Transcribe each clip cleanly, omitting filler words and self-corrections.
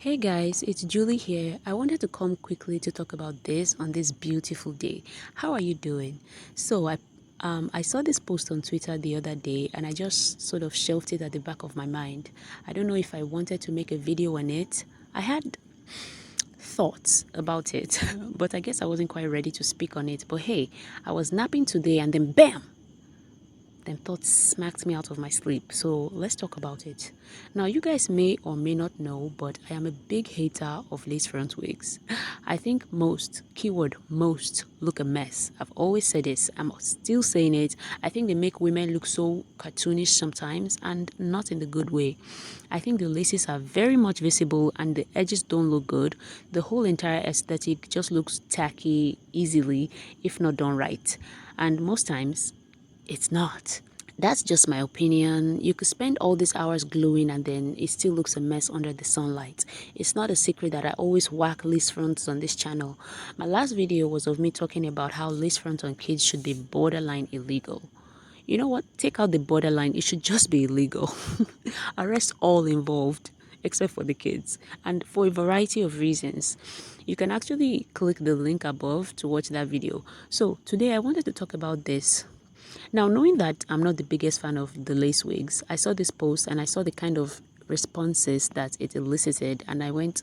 Hey guys, it's Julie here. I wanted to come quickly to talk about this on this beautiful day. How are you doing? So I saw this post on Twitter the other day and I just sort of shelved it at the back of my mind. I don't know if I wanted to make a video on it. I had thoughts about it, but I guess I wasn't quite ready to speak on it. But hey, I was napping today and then bam! Then thoughts smacked me out of my sleep. So let's talk about it. Now, you guys may or may not know, but I am a big hater of lace front wigs. I think most, keyword most, look a mess. I've always said this. I'm still saying it. I think they make women look so cartoonish sometimes and not in the good way. I think the laces are very much visible and the edges don't look good. The whole entire aesthetic just looks tacky easily if not done right. And most times, it's not. That's just my opinion. You could spend all these hours gluing and then it still looks a mess under the sunlight. It's not a secret that I always whack lace fronts on this channel. My last video was of me talking about how lace fronts on kids should be borderline illegal. You know what? Take out the borderline. It should just be illegal. Arrest all involved, except for the kids. And for a variety of reasons. You can actually click the link above to watch that video. So today I wanted to talk about this. Now, knowing that I'm not the biggest fan of the lace wigs, I saw this post and I saw the kind of responses that it elicited and I went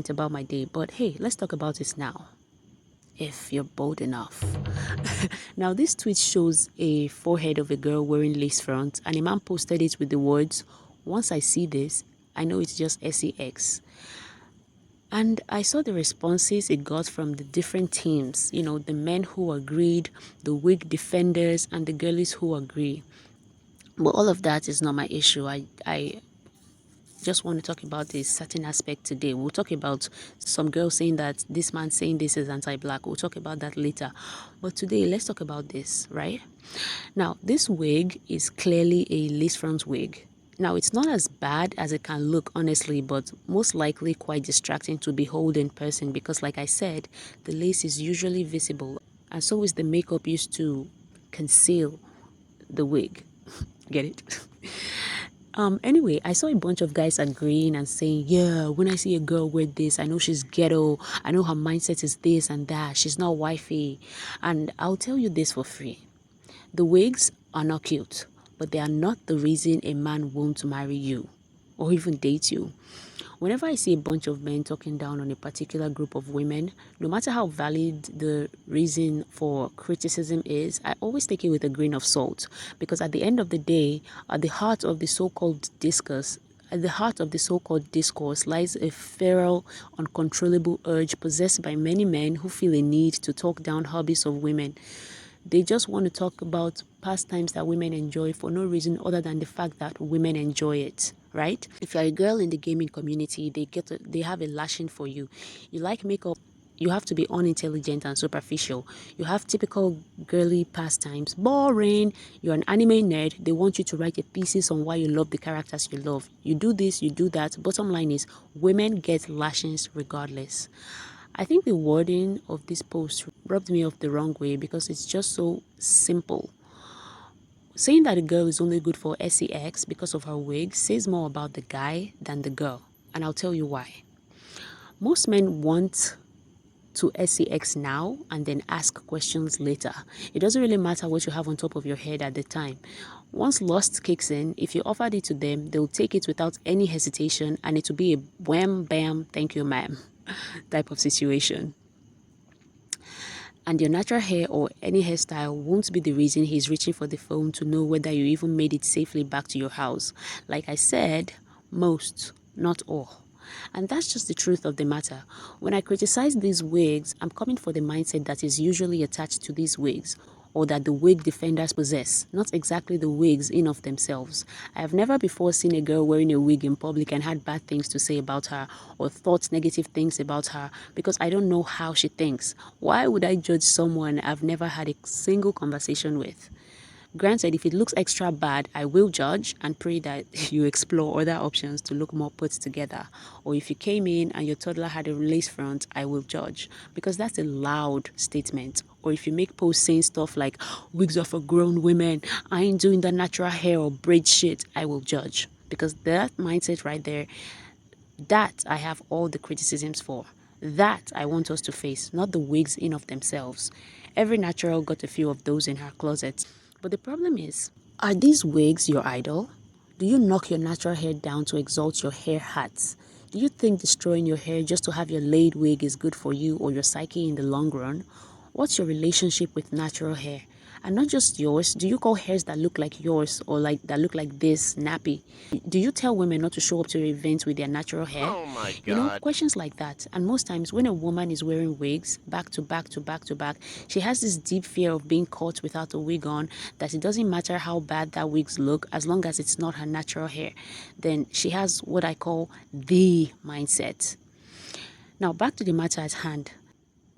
about my day. But hey, let's talk about this now, if you're bold enough. Now, this tweet shows a forehead of a girl wearing lace front and a man posted it with the words, "Once I see this, I know it's just sex." And I saw the responses it got from the different teams, you know, the men who agreed, the wig defenders, and the girlies who agree. But all of that is not my issue. I just want to talk about a certain aspect today. We'll talk about some girls saying that this man saying this is anti-black. We'll talk about that later. But today, let's talk about this, right? Now, this wig is clearly a lace front wig. Now, it's not as bad as it can look, honestly, but most likely quite distracting to behold in person because, like I said, the lace is usually visible, and so is the makeup used to conceal the wig. Get it? Anyway, I saw a bunch of guys agreeing and saying, yeah, when I see a girl wear this, I know she's ghetto. I know her mindset is this and that. She's not wifey. And I'll tell you this for free. The wigs are not cute, but they are not the reason a man won't marry you or even date you. Whenever I see a bunch of men talking down on a particular group of women, no matter how valid the reason for criticism is, I always take it with a grain of salt because at the end of the day, at the heart of the so-called discourse, lies a feral, uncontrollable urge possessed by many men who feel a need to talk down hobbies of women. They just want to talk about pastimes that women enjoy for no reason other than the fact that women enjoy it, right? If you're a girl in the gaming community, they have a lashing for you. You like makeup, you have to be unintelligent and superficial. You have typical girly pastimes, boring. You're an anime nerd, they want you to write a thesis on why you love the characters you love. You do this, you do that. Bottom line is, women get lashings regardless. I think the wording of this post rubbed me off the wrong way because it's just so simple. Saying that a girl is only good for sex because of her wig says more about the guy than the girl, and I'll tell you why. Most men want to sex now and then ask questions later. It doesn't really matter what you have on top of your head at the time. Once lust kicks in, if you offered it to them, they'll take it without any hesitation and it will be a wham bam thank you ma'am type of situation. And your natural hair or any hairstyle won't be the reason he's reaching for the phone to know whether you even made it safely back to your house. Like I said, most, not all. And that's just the truth of the matter. When I criticize these wigs, I'm coming for the mindset that is usually attached to these wigs, or that the wig defenders possess, not exactly the wigs in of themselves. I have never before seen a girl wearing a wig in public and had bad things to say about her or thought negative things about her because I don't know how she thinks. Why would I judge someone I've never had a single conversation with? Granted, if it looks extra bad, I will judge and pray that you explore other options to look more put together. Or if you came in and your toddler had a lace front, I will judge because that's a loud statement. Or if you make posts saying stuff like, wigs are for grown women, I ain't doing the natural hair or braid shit, I will judge. Because that mindset right there That I have all the criticisms for. That I want us to face, not the wigs in of themselves. Every natural got a few of those in her closet. But the problem is, are these wigs your idol? Do you knock your natural hair down to exalt your hair hats? Do you think destroying your hair just to have your laid wig is good for you or your psyche in the long run? What's your relationship with natural hair? And not just yours, do you call hairs that look like yours or like that look like this nappy? Do you tell women not to show up to your events with their natural hair? Oh my You know, God. questions like that. And most times when a woman is wearing wigs back to back to back to back, she has this deep fear of being caught without a wig on, that it doesn't matter how bad that wigs look as long as it's not her natural hair. Then she has what I call the mindset. Now back to the matter at hand.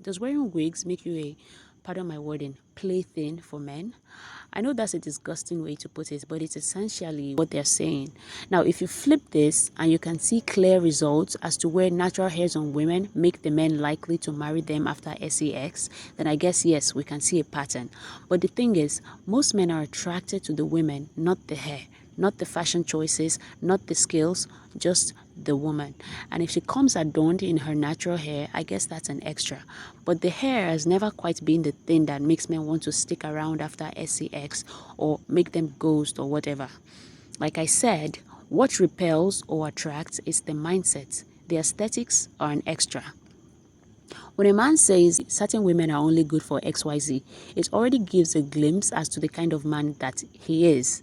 Does wearing wigs make you a, pardon my wording, plaything for men? I know that's a disgusting way to put it, but it's essentially what they're saying. Now, if you flip this and you can see clear results as to where natural hairs on women make the men likely to marry them after sex, then I guess yes, we can see a pattern. But the thing is, most men are attracted to the women, not the hair. Not the fashion choices, not the skills, just the woman. And if she comes adorned in her natural hair, I guess that's an extra. But the hair has never quite been the thing that makes men want to stick around after sex or make them ghost or whatever. Like I said, what repels or attracts is the mindset. The aesthetics are an extra. When a man says certain women are only good for XYZ, it already gives a glimpse as to the kind of man that he is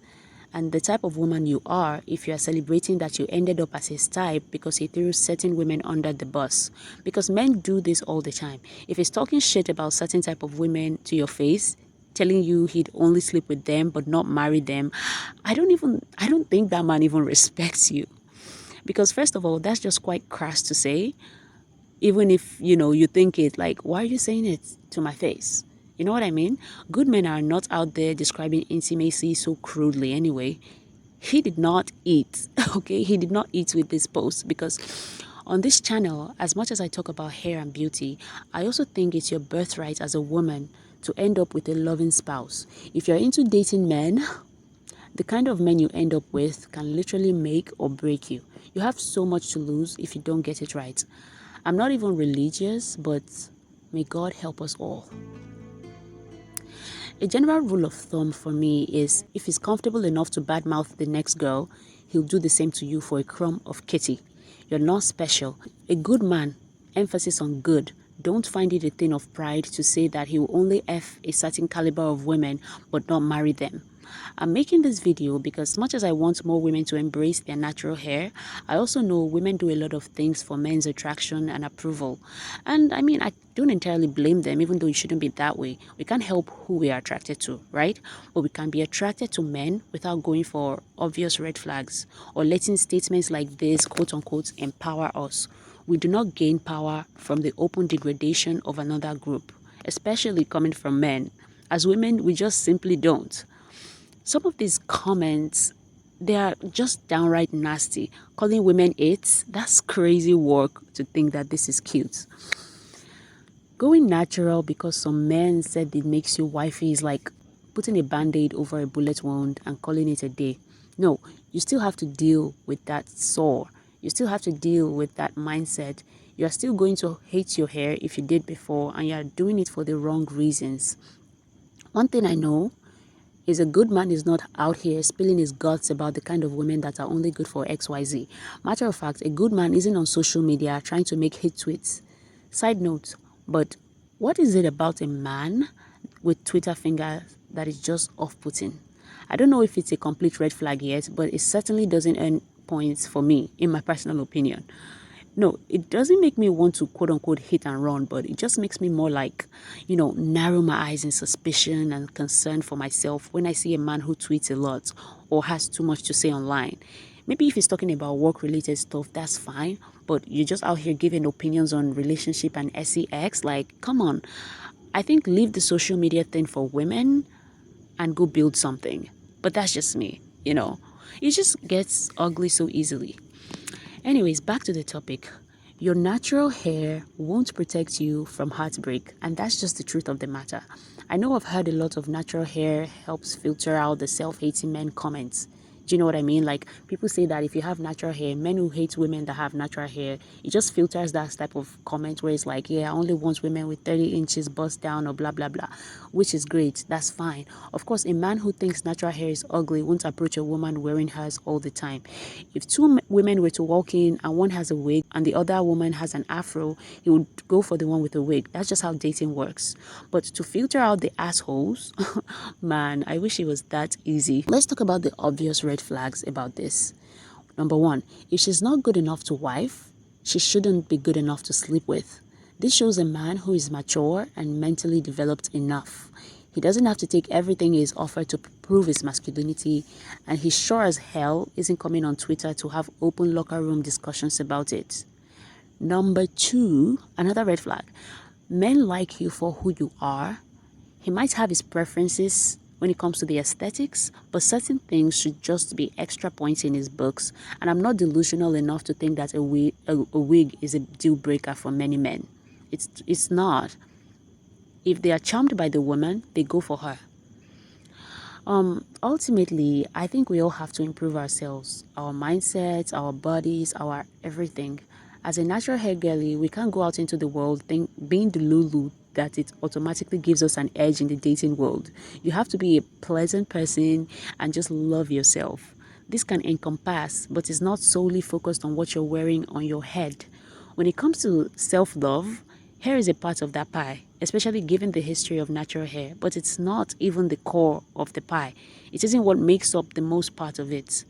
and the type of woman you are if you are celebrating that you ended up as his type because he threw certain women under the bus. Because men do this all the time. If he's talking shit about certain type of women to your face, telling you he'd only sleep with them but not marry them, I don't think that man even respects you. Because first of all, that's just quite crass to say. Even if, you think it, like, why are you saying it to my face? You know what I mean? Good men are not out there describing intimacy so crudely anyway. He did not eat, okay? He did not eat with this post because on this channel, as much as I talk about hair and beauty, I also think it's your birthright as a woman to end up with a loving spouse. If you're into dating men, the kind of men you end up with can literally make or break you. You have so much to lose if you don't get it right. I'm not even religious, but may God help us all. A general rule of thumb for me is if he's comfortable enough to badmouth the next girl, he'll do the same to you for a crumb of kitty. You're not special. A good man, emphasis on good, don't find it a thing of pride to say that he will only F a certain caliber of women but not marry them. I'm making this video because as much as I want more women to embrace their natural hair, I also know women do a lot of things for men's attraction and approval. And I mean, I don't entirely blame them, even though it shouldn't be that way. We can't help who we are attracted to, right? But we can be attracted to men without going for obvious red flags or letting statements like this, quote unquote, empower us. We do not gain power from the open degradation of another group, especially coming from men. As women, we just simply don't. Some of these comments, they are just downright nasty. Calling women it, that's crazy work to think that this is cute. Going natural because some men said it makes you wifey is like putting a band-aid over a bullet wound and calling it a day. No, you still have to deal with that sore. You still have to deal with that mindset. You are still going to hate your hair if you did before, and you are doing it for the wrong reasons. One thing I know is a good man is not out here spilling his guts about the kind of women that are only good for XYZ. Matter of fact, a good man isn't on social media trying to make hit tweets. Side note, but what is it about a man with Twitter fingers that is just off-putting? I don't know if it's a complete red flag yet, but it certainly doesn't earn points for me, in my personal opinion. No, it doesn't make me want to quote unquote hit and run, but it just makes me more like, narrow my eyes in suspicion and concern for myself when I see a man who tweets a lot or has too much to say online. Maybe if he's talking about work-related stuff, that's fine, but you're just out here giving opinions on relationship and sex, like, come on. I think leave the social media thing for women and go build something. But that's just me, It just gets ugly so easily. Anyways, back to the topic. Your natural hair won't protect you from heartbreak, and that's just the truth of the matter. I know I've heard a lot of natural hair helps filter out the self-hating men comments. Do you know what I mean? Like, people say that if you have natural hair, men who hate women that have natural hair, it just filters that type of comment where it's like, yeah, I only want women with 30 inches bust down or blah, blah, blah, which is great. That's fine. Of course, a man who thinks natural hair is ugly won't approach a woman wearing hers all the time. If two women were to walk in and one has a wig and the other woman has an afro, he would go for the one with the wig. That's just how dating works. But to filter out the assholes, man, I wish it was that easy. Let's talk about the obvious red flags about this. Number one, if she's not good enough to wife, she shouldn't be good enough to sleep with. This shows a man who is mature and mentally developed enough. He doesn't have to take everything he is offered to prove his masculinity, and he sure as hell isn't coming on Twitter to have open locker room discussions about it. Number two, another red flag. Men like you for who you are. He might have his preferences when it comes to the aesthetics, but certain things should just be extra points in his books, and I'm not delusional enough to think that a wig is a deal breaker for many men. It's not. If they are charmed by the woman, they go for her. Ultimately, I think we all have to improve ourselves, our mindsets, our bodies, our everything. As a natural hair girly, we can't go out into the world being the Lulu that it automatically gives us an edge in the dating world. You have to be a pleasant person and just love yourself. This can encompass, but is not solely focused on what you're wearing on your head. When it comes to self-love, hair is a part of that pie, especially given the history of natural hair, but it's not even the core of the pie. It isn't what makes up the most part of it.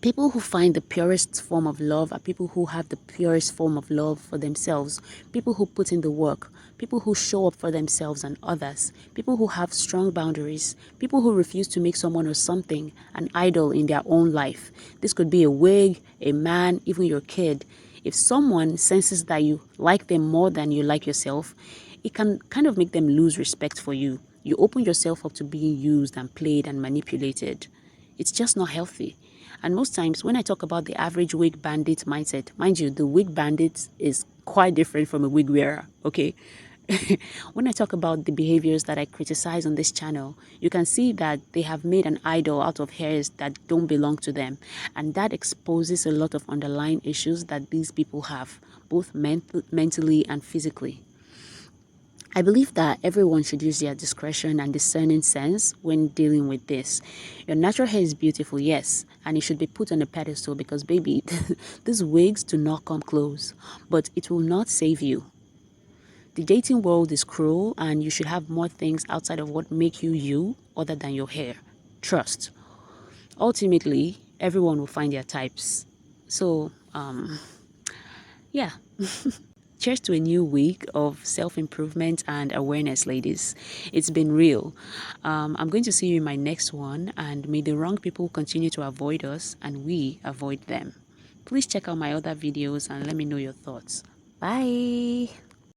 People who find the purest form of love are people who have the purest form of love for themselves, people who put in the work, people who show up for themselves and others, people who have strong boundaries, people who refuse to make someone or something an idol in their own life. This could be a wig, a man, even your kid. If someone senses that you like them more than you like yourself, it can kind of make them lose respect for you. You open yourself up to being used and played and manipulated. It's just not healthy. And most times when I talk about the average wig bandit mindset, mind you, the wig bandit is quite different from a wig wearer, okay? When I talk about the behaviors that I criticize on this channel, you can see that they have made an idol out of hairs that don't belong to them. And that exposes a lot of underlying issues that these people have, both mentally and physically. I believe that everyone should use their discretion and discerning sense when dealing with this. Your natural hair is beautiful, yes, and it should be put on a pedestal because, baby, these wigs do not come close, but it will not save you. The dating world is cruel, and you should have more things outside of what make you you other than your hair. Trust. Ultimately, everyone will find their types. So, yeah. Cheers to a new week of self-improvement and awareness, ladies. It's been real. I'm going to see you in my next one, and may the wrong people continue to avoid us and we avoid them. Please check out my other videos and let me know your thoughts. Bye.